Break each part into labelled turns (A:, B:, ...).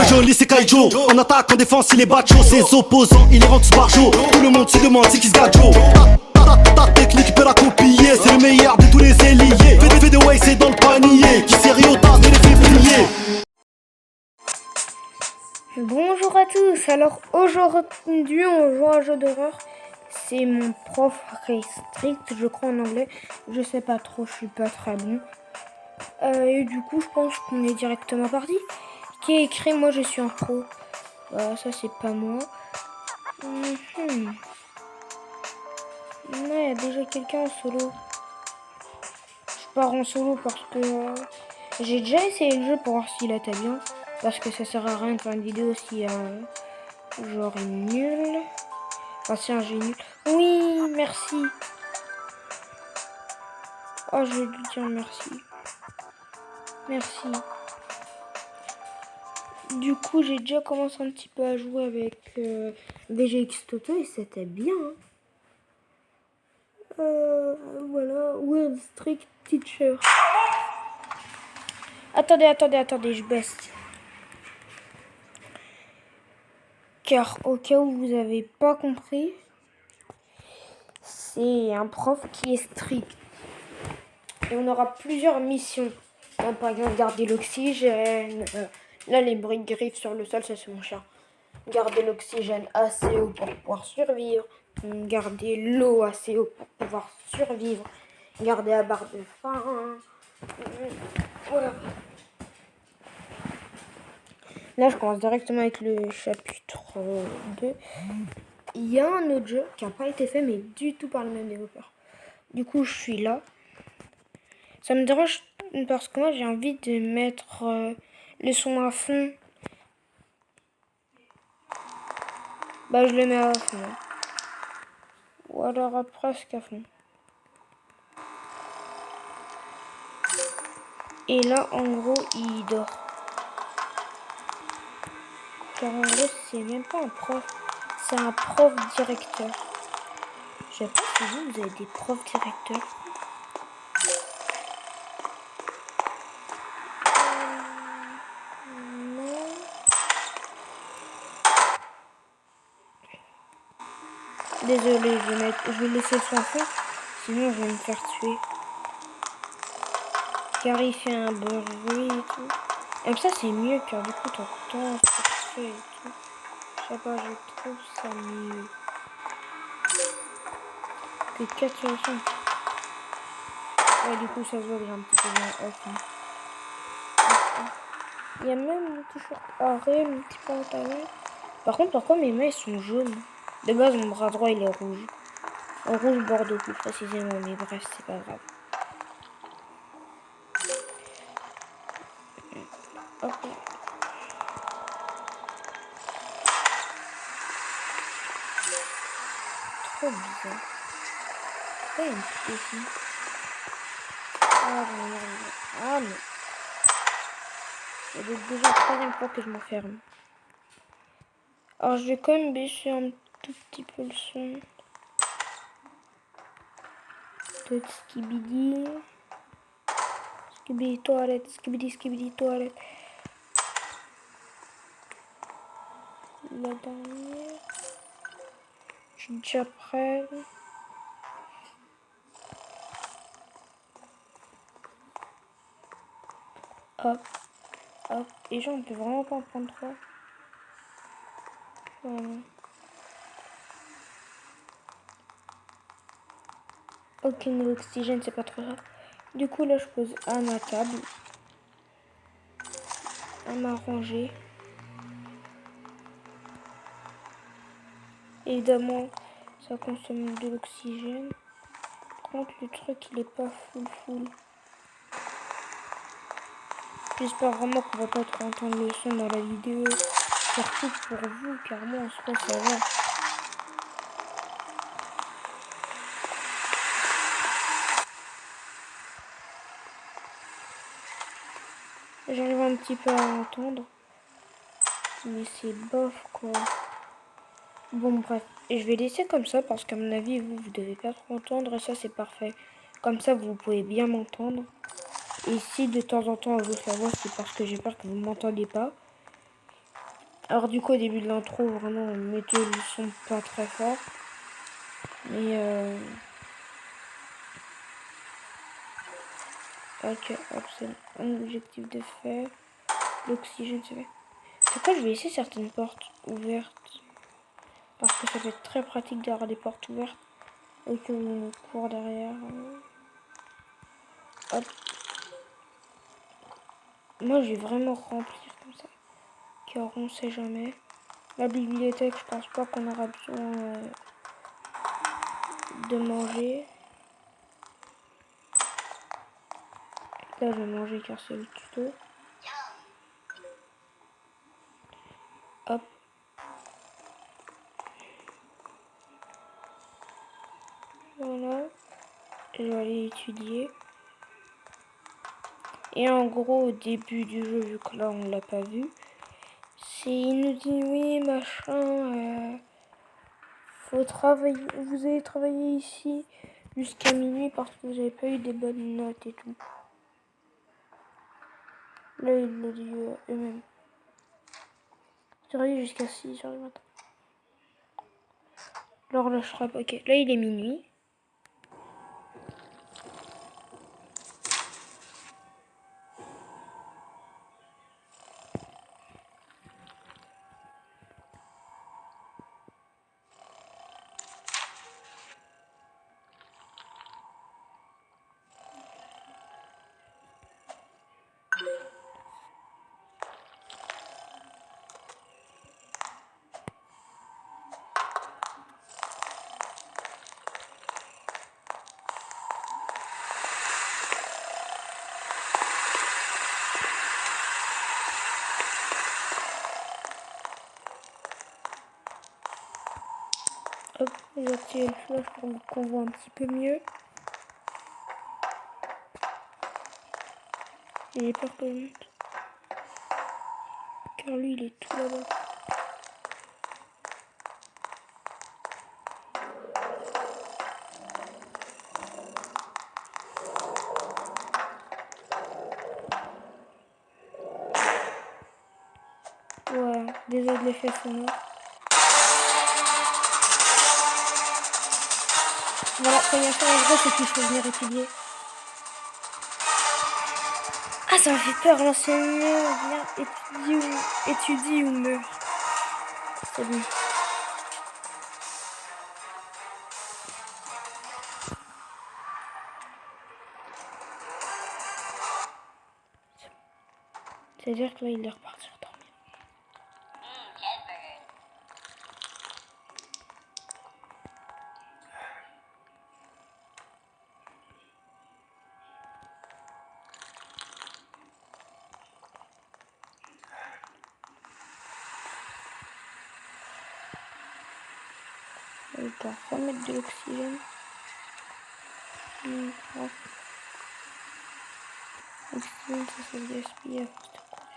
A: Joli c'est Kaijo. En attaque, en défense, il est bacho. Ses opposants, il les rend tous barjots. Tout le monde se demande c'est qui ce gajo. Ta technique peut la copier. C'est le meilleur de tous les ailiers. Fais des way, c'est dans le panier. Qui sait Ryota, mais les fait briller.
B: Bonjour à tous, alors aujourd'hui on joue à un jeu d'horreur. C'est mon prof Strict, je crois en anglais. Je sais pas trop, je suis pas très bon. Et du coup je pense qu'on est directement parti. Qui est écrit moi je suis un pro. Ça c'est pas moi. Il y a déjà quelqu'un en solo. Je pars en solo parce que j'ai déjà essayé le jeu pour voir s'il était bien. Parce que ça sert à rien de faire une vidéo si genre est nul. Enfin si un jeu est nul. Oui, merci. Oh, je vais lui dire merci. Merci. Du coup, j'ai déjà commencé un petit peu à jouer avec VGX Toto et c'était bien. Voilà, Weird Strict Teacher. Attendez, je baisse. Car au cas où vous n'avez pas compris, c'est un prof qui est strict. Et on aura plusieurs missions. Par exemple, garder l'oxygène. Là, les bruits de griffes sur le sol, ça c'est mon chien. Garder l'oxygène assez haut pour pouvoir survivre. Garder l'eau assez haut pour pouvoir survivre. Garder la barre de faim. Voilà. Là, je commence directement avec le chapitre 2. Il y a un autre jeu qui n'a pas été fait, mais du tout par le même développeur. Du coup, je suis là. Ça me dérange parce que moi, j'ai envie de mettre le son à fond. Bah, je le mets à fond. Ou alors à presque à fond. Et là, en gros, il dort. Car en gros, c'est même pas un prof. C'est un prof directeur. Je sais pas si vous avez des profs directeurs. Non. Désolé, je vais laisser le son fond. Sinon, je vais me faire tuer. Car il fait un bruit et tout. Comme ça, c'est mieux car du coup, t'entends ce que tu fais et tout. Je sais pas, je trouve ça mieux. Que 4 chansons. Ouais, du coup, ça se voit que j'ai un petit peu bien off. Il y a même un t-shirt arrêt, un petit pantalon. Par contre, pourquoi mes mains sont jaunes? De base, mon bras droit, il est rouge. En rouge bordeaux, plus précisément. Mais bref, c'est pas grave. Ok. Trop bizarre. Pourquoi il y a une petite ici? Ah non. C'est déjà la troisième fois que je m'enferme. Alors je vais quand même baisser un tout petit peu le son. Tout skibidi. Skibidi toilette. Skibidi toilette. La dernière. Je suis déjà prêt. Hop. Hop. Et genre on peut vraiment pas en prendre trois. Voilà. Ok, niveau oxygène, c'est pas trop grave. Du coup, là, je pose à ma table. À ma rangée. Évidemment, ça consomme de l'oxygène. Par contre, le truc, il est pas full. J'espère vraiment qu'on va pas trop entendre le son dans la vidéo. Surtout pour vous, car moi, en soi, ça va. J'arrive un petit peu à entendre. Mais c'est bof, quoi. Bon, bref. Et je vais laisser comme ça parce qu'à mon avis, vous devez pas trop entendre. Et ça, c'est parfait. Comme ça, vous pouvez bien m'entendre. Et si de temps en temps, je vous fais voix, c'est parce que j'ai peur que vous ne m'entendiez pas. Alors du coup au début de l'intro, vraiment mes deux ne sont pas très forts. Mais ok, hop, c'est un objectif de fait. L'oxygène, c'est fait. C'est quoi, je vais laisser certaines portes ouvertes. Parce que ça peut être très pratique d'avoir des portes ouvertes. Et que on court derrière. Hop. Moi, je vais vraiment remplir comme ça. Car on sait jamais. La bibliothèque, je pense pas qu'on aura besoin de manger. Là, je vais manger car c'est le tuto. Hop. Voilà. Je vais aller étudier. Et en gros, au début du jeu, vu que là, on l'a pas vu, il nous dit oui, machin, faut travailler, vous allez travailler ici jusqu'à minuit parce que vous n'avez pas eu des bonnes notes et tout. Là, il le dit eux-mêmes. Travailler jusqu'à 6h du matin. L'horloge frappe, ok. Là, il est minuit. Hop, j'ai activé le flash pour qu'on voit un petit peu mieux. Il est peur que je monte. Car lui, il est tout là-bas. Ouais, désolé de l'effet sonore. Voilà, première chose en gros, c'est qu'il faut venir étudier. Ah, ça m'a fait peur, l'enseignant vient étudier ou meurt. C'est bon. C'est-à-dire que là, il est reparti dormir. Il doit remettre de l'oxygène. L'oxygène, ça se gaspille à force de courir.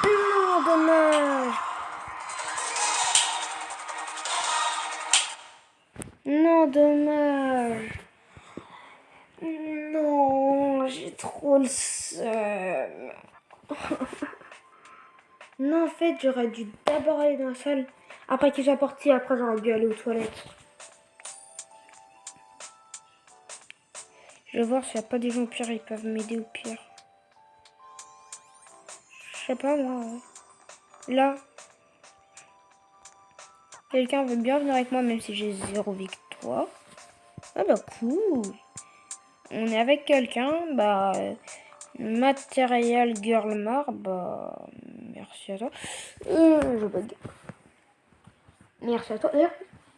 B: Non, dommage. Non, dommage. Non, j'ai trop le seum. Non, en fait, j'aurais dû d'abord aller dans la salle. Après qu'il soit parti, après j'aurais dû aller aux toilettes. Je vais voir s'il n'y a pas des gens au pire, ils peuvent m'aider au pire. Je sais pas moi. Là, quelqu'un veut bien venir avec moi même si j'ai 0 victoire. Ah bah cool. On est avec quelqu'un, bah Material Girl Mar, bah merci à toi. Je bug. Merci à toi. D'ailleurs,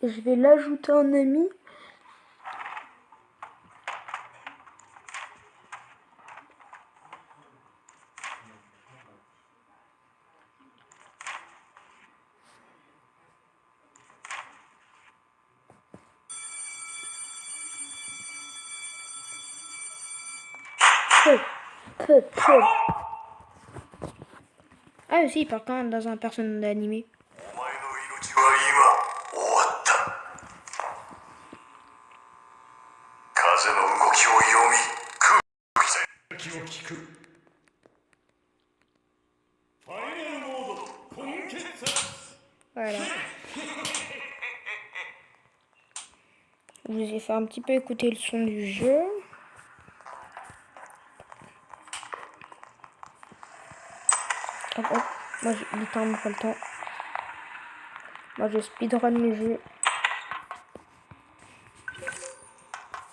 B: je vais l'ajouter en ami. Peu. Ah aussi, il part quand même dans un personnage d'animé.
C: お前の命は今終わった風の動きを読み空気を聞くファイナルモード根血殺
B: Voilà. Je vous ai fait un petit peu écouter le son du jeu. Hop, hop. Moi, j'ai le temps, pas le temps. Moi, je speedrun le jeu.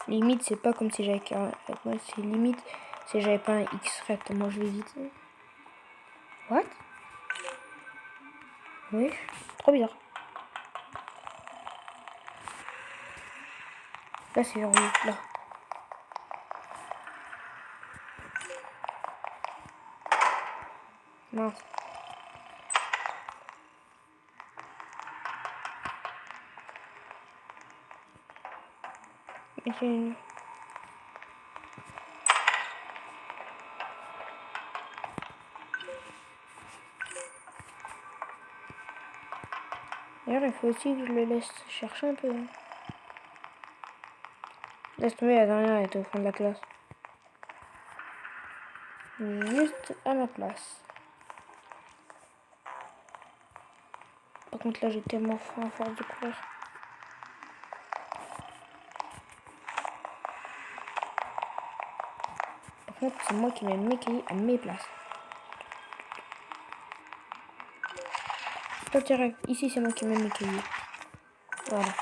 B: Limite, c'est pas comme si j'avais qu'un... Moi, c'est limite si j'avais pas un X-Ret. Moi, je vais vite. What? Oui, trop bizarre. Là, c'est verrouillé, là. Mince. Ok. D'ailleurs, il faut aussi que je le laisse chercher un peu. Hein. Laisse tomber, la dernière, elle était au fond de la classe. Juste à ma place. Par contre, là, j'ai tellement faim à force de courir. Par contre, c'est moi qui mets mes cahiers à mes places. Toi, direct. Ici, c'est moi qui mets mes cahiers. Voilà.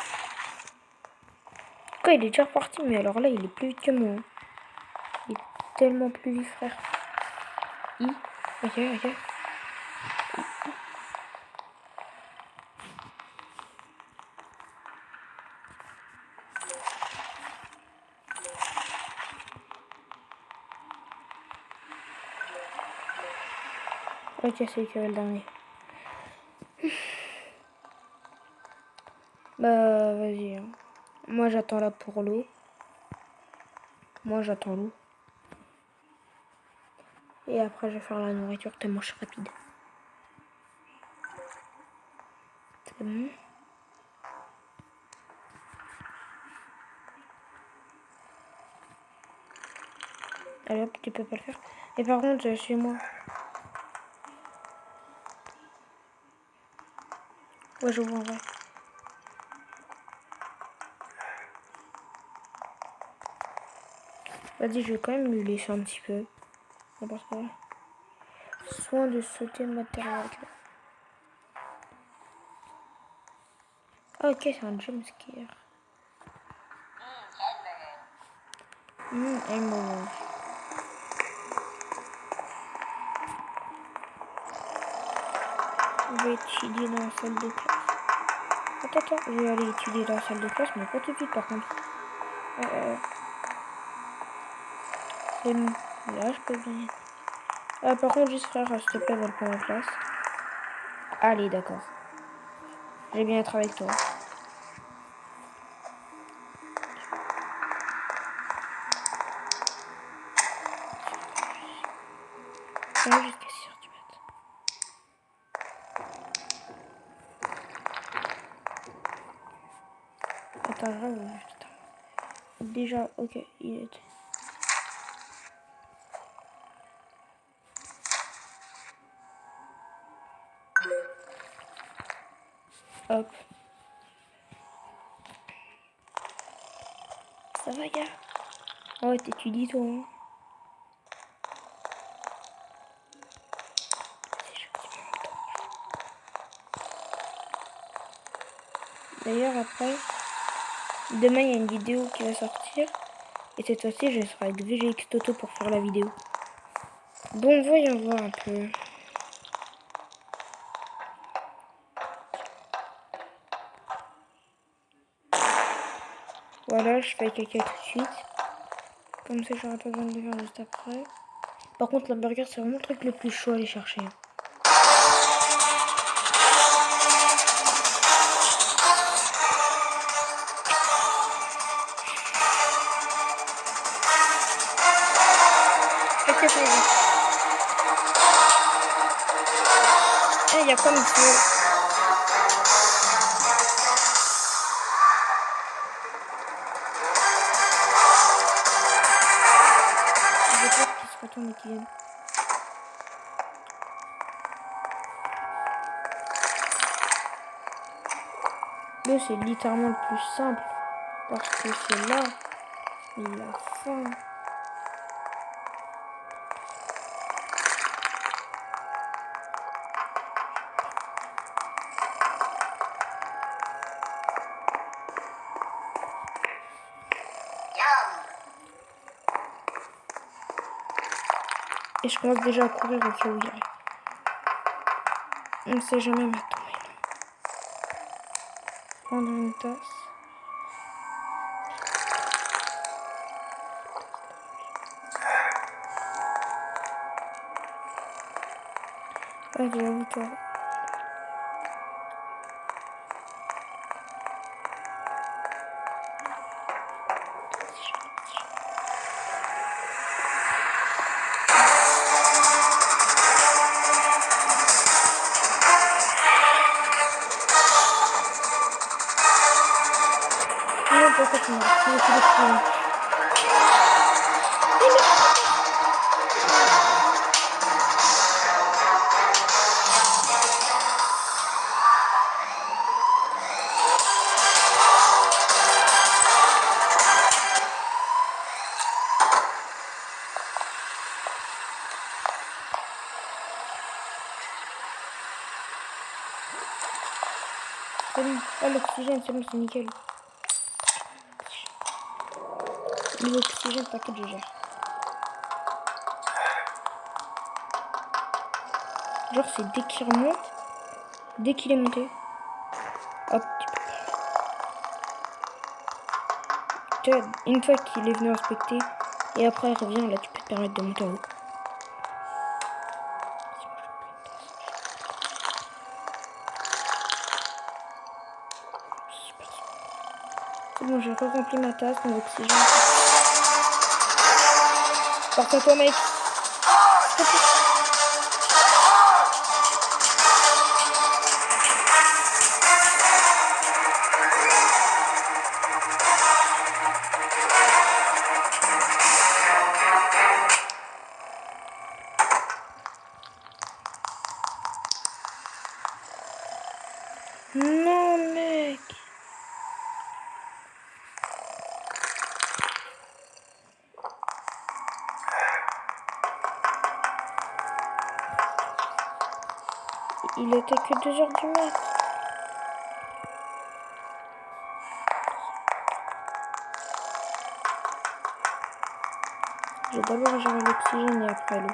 B: Quoi, il est déjà reparti, mais alors là, il est plus vite que moi. Hein. Il est tellement plus vite, frère. Ok. Ok, c'est lui qui avait le dernier. Bah, vas-y. Hein. Moi, j'attends là pour l'eau. Moi, j'attends l'eau. Et après, je vais faire la nourriture tellement je suis rapide. C'est bon. Allez hop, tu peux pas le faire. Et par contre, suis-moi. Ouais, je vois en vrai. Vas-y, je vais quand même lui laisser un petit peu. N'importe quoi. Soin de sauter matériel. Ah, ok, c'est un jumpscare. Emerald. Je vais étudier dans la salle de classe. Attends, je vais aller étudier dans la salle de classe, mais pas tout de suite par contre. C'est bon. Là, je peux bien. Par contre, juste frère, s'il te plaît, va le prendre en classe. Allez, d'accord. Je vais bien être avec toi. Jusqu'à 6h du mat. Attends, là, putain. Déjà, ok, il est. Hop. Ça va, gars? Oh, ouais, t'étudies, toi, hein? D'ailleurs, après, demain, il y a une vidéo qui va sortir. Et cette fois-ci, je serai avec VGX Toto pour faire la vidéo. Bon, voyons voir un peu. Voilà, je fais caca tout de suite. Comme ça, j'aurai pas besoin de le faire juste après. Par contre, l'hamburger, c'est vraiment le truc le plus chaud à aller chercher. Eh, il y a quoi, monsieur? J'ai peur qu'il se retourne et qu'il vienne. Là, c'est littéralement le plus simple. Parce que c'est là. Il a faim. Et je commence déjà à courir au cas où il arrive. On ne sait jamais maintenant. Prendre une tasse. Ah, j'avoue toi. Non, pourquoi tu m'as fait Salut. Ah, l'oxygène, c'est bon, c'est nickel. Niveau oxygène, t'inquiète, je gère. Genre, c'est dès qu'il remonte, dès qu'il est monté, hop, tu peux. Une fois qu'il est venu inspecter, et après il revient, là, tu peux te permettre de monter en haut. C'est bon, j'ai re-rempli ma tasse, mon oxygène. Porte à toi, mec. Non, mec. Il était que 2h du mat. Je vais d'abord gérer l'oxygène et après l'eau.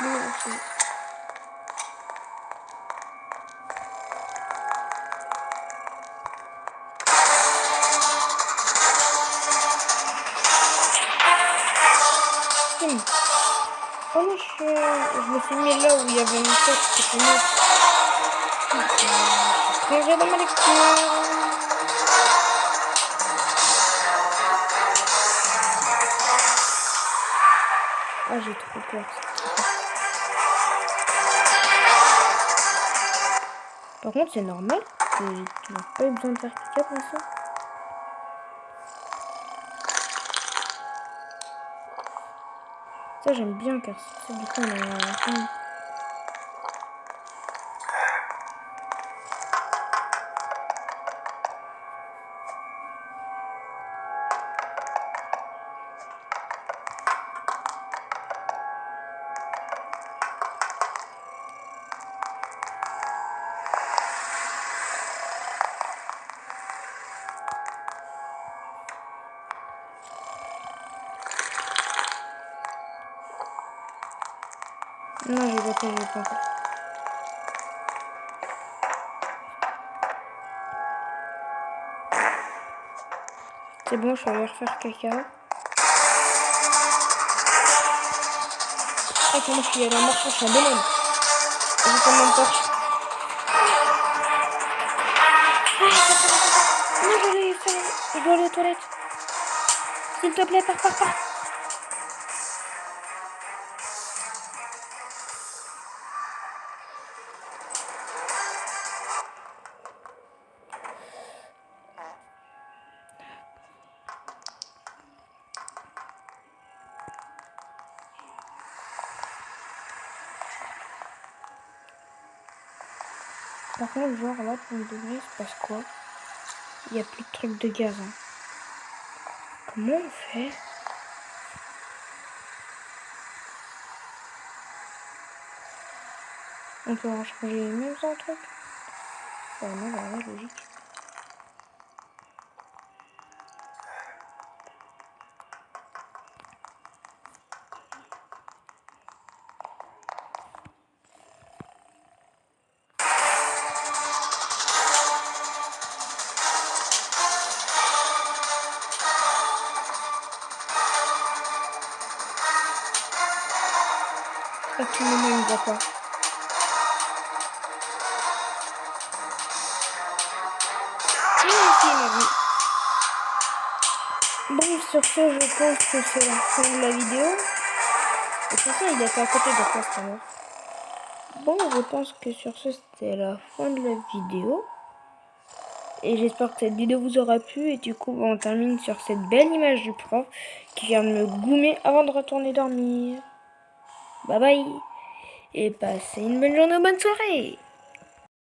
B: L'eau aussi. Oh non, je me suis mis là où il y avait une tête, c'est pour moi. Plongé dans ma lecture. Ah, j'ai trop peur. Par contre, c'est normal. Tu n'as pas eu besoin de faire caca pour ça. Ça, j'aime bien car c'est du coup, on a la fin. Non, j'ai pas. C'est bon, je vais aller refaire caca. Ah, comment je suis allée en marchant, je suis un bonhomme. Je prends mon torche. Non, je dois aller aux toilettes. S'il te plaît, pars. Par contre, genre là, pour me degré, il se passe quoi? Il n'y a plus de trucs de gaz. Hein. Comment on fait? On peut en changer les mêmes un truc? Ouais, non, bah ouais, logique. À tout moment, il ne voit pas. Il m'a vu. Bon, sur ce, je pense que c'est la fin de la vidéo. Et c'est ça, il était à côté de quoi, c'est mort. Bon, je pense que sur ce, c'était la fin de la vidéo. Et j'espère que cette vidéo vous aura plu. Et du coup, on termine sur cette belle image du prof qui vient de me goumer avant de retourner dormir. Bye bye. Et passez une bonne journée ou bonne soirée.